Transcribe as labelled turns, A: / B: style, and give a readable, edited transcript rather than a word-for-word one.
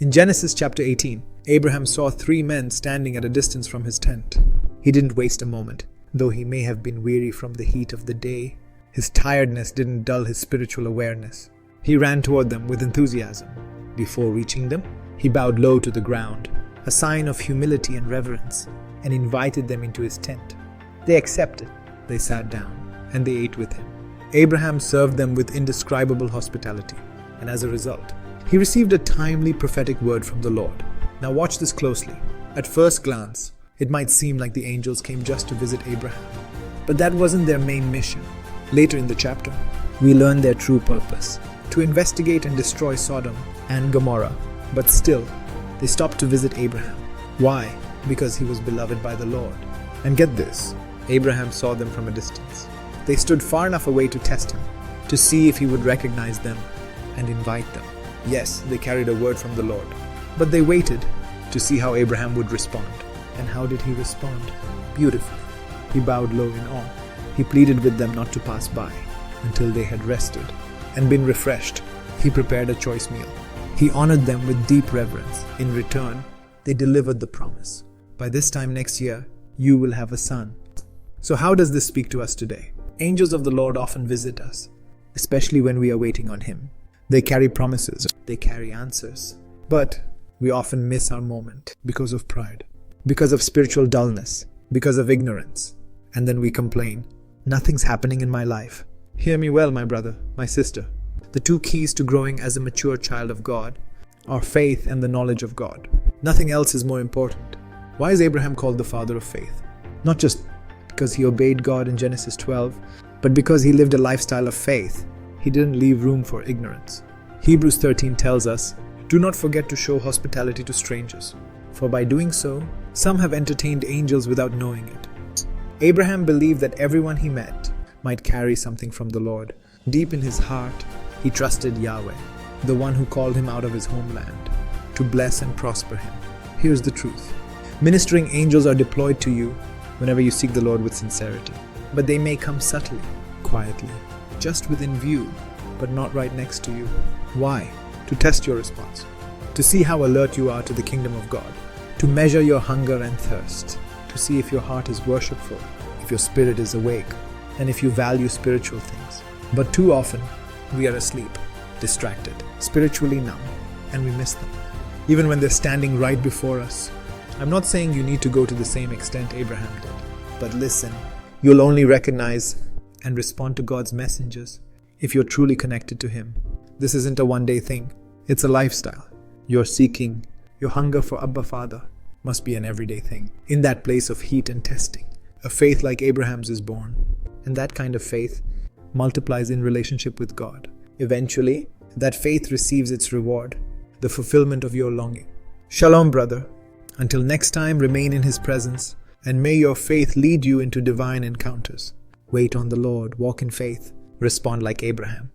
A: In Genesis chapter 18, Abraham saw 3 men standing at a distance from his tent. He didn't waste a moment. Though he may have been weary from the heat of the day, his tiredness didn't dull his spiritual awareness. He ran toward them with enthusiasm. Before reaching them, he bowed low to the ground, a sign of humility and reverence, and invited them into his tent. They accepted. They sat down, and they ate with him. Abraham served them with indescribable hospitality, and as a result, he received a timely prophetic word from the Lord. Now watch this closely. At first glance, it might seem like the angels came just to visit Abraham, but that wasn't their main mission. Later in the chapter, we learn their true purpose: to investigate and destroy Sodom and Gomorrah. But still, they stopped to visit Abraham. Why? Because he was beloved by the Lord. And get this, Abraham saw them from a distance. They stood far enough away to test him, to see if he would recognize them and invite them. Yes, they carried a word from the Lord, but they waited to see how Abraham would respond. And how did he respond? Beautifully. He bowed low in awe. He pleaded with them not to pass by until they had rested and been refreshed. He prepared a choice meal. He honored them with deep reverence. In return, they delivered the promise: by this time next year, you will have a son. So how does this speak to us today? Angels of the Lord often visit us, especially when we are waiting on Him. They carry promises. They carry answers. But we often miss our moment because of pride, because of spiritual dullness, because of ignorance. And then we complain, nothing's happening in my life. Hear me well, my brother, my sister. The 2 keys to growing as a mature child of God are faith and the knowledge of God. Nothing else is more important. Why is Abraham called the father of faith? Not just because he obeyed God in Genesis 12, but because he lived a lifestyle of faith. He didn't leave room for ignorance. Hebrews 13 tells us, "Do not forget to show hospitality to strangers, for by doing so, some have entertained angels without knowing it." Abraham believed that everyone he met might carry something from the Lord. Deep in his heart, he trusted Yahweh, the one who called him out of his homeland, to bless and prosper him. Here's the truth. Ministering angels are deployed to you whenever you seek the Lord with sincerity. But they may come subtly, quietly, just within view, but not right next to you. Why? To test your response, to see how alert you are to the kingdom of God, to measure your hunger and thirst, to see if your heart is worshipful, if your spirit is awake, and if you value spiritual things. But too often, we are asleep, distracted, spiritually numb, and we miss them, even when they're standing right before us. I'm not saying you need to go to the same extent Abraham did, but listen, you'll only recognize and respond to God's messengers if you're truly connected to Him. This isn't a one-day thing, it's a lifestyle. Your seeking, your hunger for Abba Father must be an everyday thing. In that place of heat and testing, a faith like Abraham's is born, and that kind of faith multiplies in relationship with God. Eventually, that faith receives its reward, the fulfillment of your longing. Shalom, brother. Until next time, remain in His presence, and may your faith lead you into divine encounters. Wait on the Lord, walk in faith, respond like Abraham.